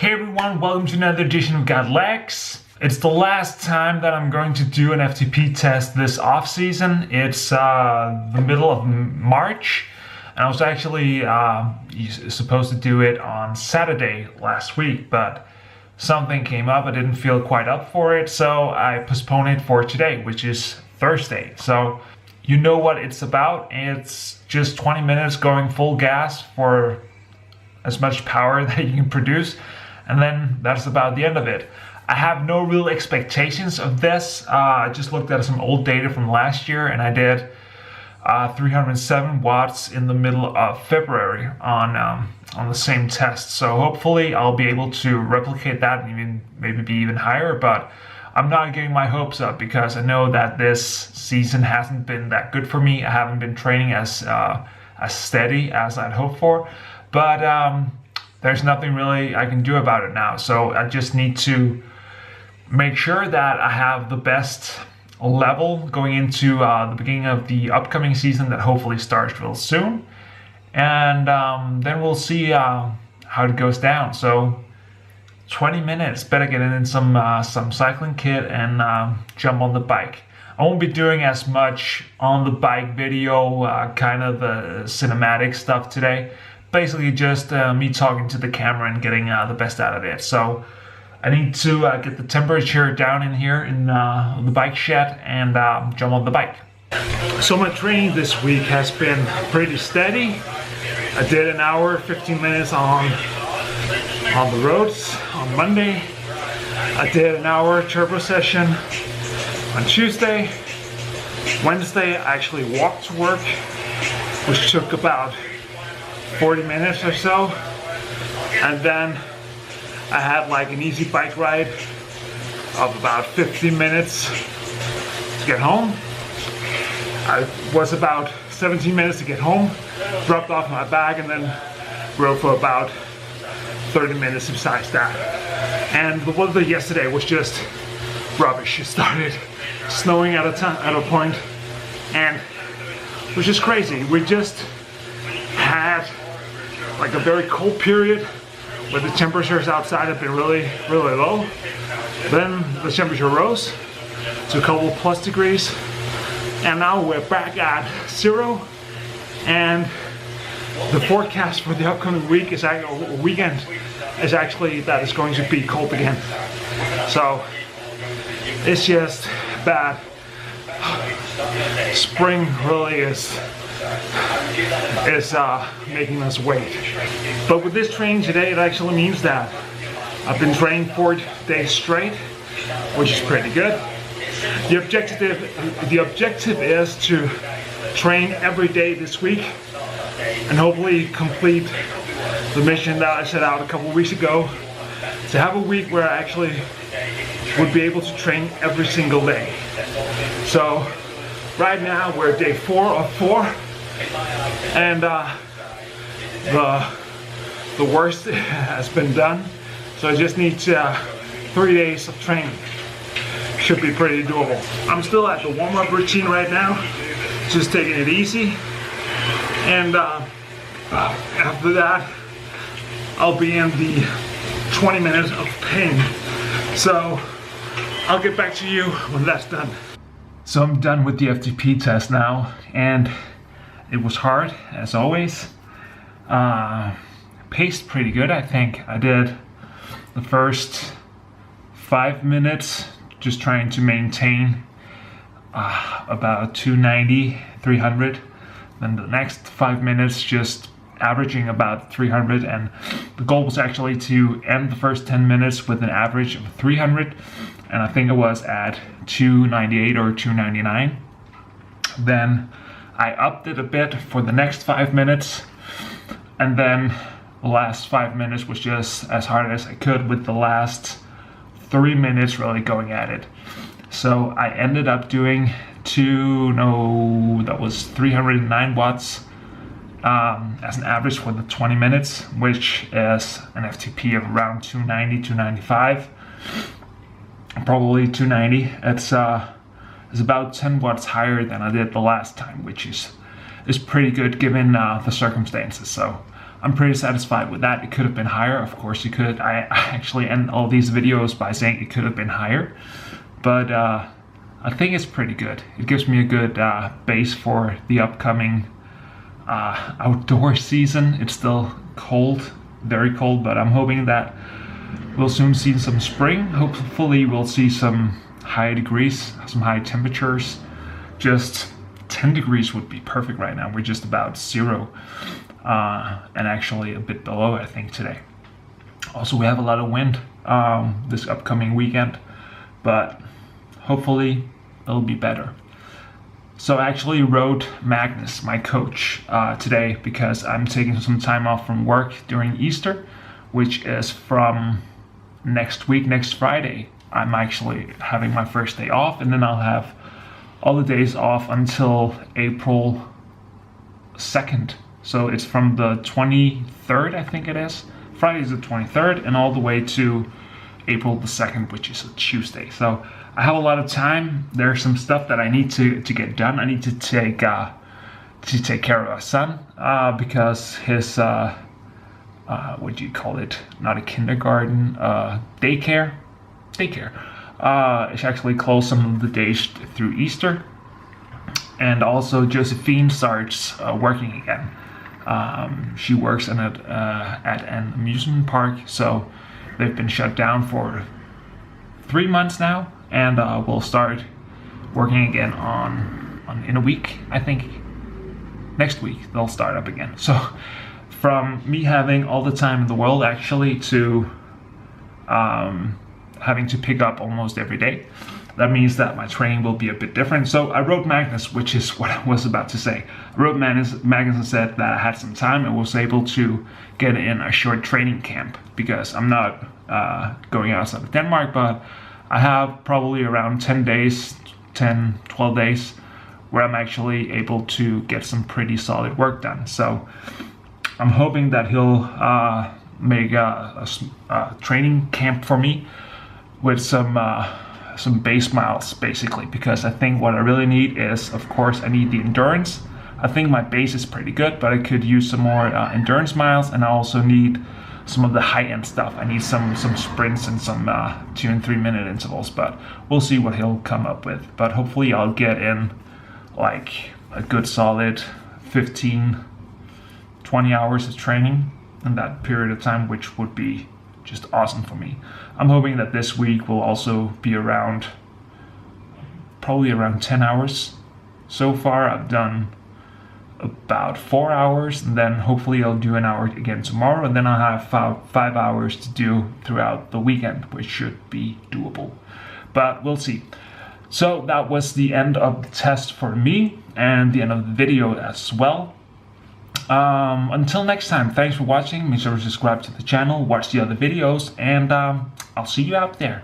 Hey everyone, welcome to another edition of Gotlegs. It's the last time that I'm going to do an FTP test this off-season. It's the middle of March, and I was actually supposed to do it on Saturday last week, but something came up. I didn't feel quite up for it, so I postponed it for today, which is Thursday. So you know what it's about. It's just 20 minutes going full gas for as much power that you can produce, and then that's about the end of it. I have no real expectations of this. I just looked at some old data from last year, and I did 307 watts in the middle of February on the same test. So hopefully I'll be able to replicate that and even maybe be even higher, but I'm not getting my hopes up because I know that this season hasn't been that good for me. I haven't been training as steady as I'd hoped for, but there's nothing really I can do about it now. So I just need to make sure that I have the best level going into the beginning of the upcoming season that hopefully starts real soon, and then we'll see how it goes down. So 20 minutes, better get in some cycling kit and jump on the bike. I won't be doing as much on the bike video, kind of cinematic stuff today. Basically just me talking to the camera and getting the best out of it. So I need to get the temperature down in here in the bike shed and jump on the bike. So my training this week has been pretty steady. I did an hour, 15 minutes on the roads on Monday. I did an hour turbo session on Tuesday. Wednesday I actually walked to work, which took about 40 minutes or so, and then I had like an easy bike ride of about 15 minutes to get home. I was about 17 minutes to get home, dropped off my bag, and then rode for about 30 minutes besides that. And the weather yesterday was just rubbish. It started snowing at a point, and it was just crazy. We just had like a very cold period where the temperatures outside have been really low. Then the temperature rose to a couple plus degrees, and now we're back at 0. And the forecast for the upcoming week is weekend is actually that it's going to be cold again. So it's just bad. Spring really is making us wait. But with this training today, it actually means that I've been training 4 days straight, which is pretty good. The objective is to train every day this week and hopefully complete the mission that I set out a couple weeks ago, to have a week where I actually would be able to train every single day. So right now we're day 4 of 4, and the worst has been done. So I just need 3 days of training. Should be pretty doable. I'm still at the warm-up routine right now, just taking it easy, and after that I'll be in the 20 minutes of pain. So I'll get back to you when that's done. So I'm done with the FTP test now, and it was hard as always. Paced pretty good, I think. I did the first 5 minutes just trying to maintain about 290, 300. Then the next 5 minutes just averaging about 300, and the goal was actually to end the first 10 minutes with an average of 300, and I think it was at 298 or 299. Then I upped it a bit for the next 5 minutes, and then the last 5 minutes was just as hard as I could, with the last 3 minutes really going at it. So I ended up doing 309 watts as an average for the 20 minutes, which is an FTP of around 290, 295, probably 290. It's about 10 watts higher than I did the last time, which is pretty good given the circumstances. So I'm pretty satisfied with that. It could have been higher, of course. I actually end all these videos by saying it could have been higher, but I think it's pretty good. It gives me a good base for the upcoming outdoor season. It's still cold, very cold, but I'm hoping that we'll soon see some spring. Hopefully we'll see some high degrees, some high temperatures. Just 10 degrees would be perfect right now. We're just about 0 and actually a bit below, I think, today. Also, we have a lot of wind this upcoming weekend, but hopefully it'll be better. So I actually wrote Magnus, my coach, today because I'm taking some time off from work during Easter, which is from next week, next Friday. I'm actually having my first day off, and then I'll have all the days off until April 2nd. So it's from the 23rd, I think it is. Friday is the 23rd, and all the way to April the 2nd, which is a Tuesday. So I have a lot of time. There's some stuff that I need to get done. I need to take care of our son because his what do you call it? Not a kindergarten, daycare. It's actually closed some of the days through Easter, and also Josephine starts working again. She works at an amusement park, so they've been shut down for 3 months now, and we'll start working again in a week, I think. Next week they'll start up again. So from me having all the time in the world actually to having to pick up almost every day, that means that my training will be a bit different. So I wrote Magnus, which is what I was about to say. I wrote Magnus and said that I had some time and was able to get in a short training camp because I'm not going outside of Denmark, but I have probably around 12 days where I'm actually able to get some pretty solid work done. So I'm hoping that he'll make a training camp for me with some base miles, basically, because I think what I really need is, of course, I need the endurance. I think my base is pretty good, but I could use some more endurance miles, and I also need some of the high-end stuff. I need some sprints and some 2 and 3 minute intervals, but we'll see what he'll come up with. But hopefully I'll get in like a good solid 15-20 hours of training in that period of time, which would be just awesome for me. I'm hoping that this week will also be probably around 10 hours. So far I've done about 4 hours, and then hopefully I'll do an hour again tomorrow, and then I'll have 5 hours to do throughout the weekend, which should be doable, but we'll see. So that was the end of the test for me and the end of the video as well. Until next time, thanks for watching. Make sure to subscribe to the channel, watch the other videos, and I'll see you out there.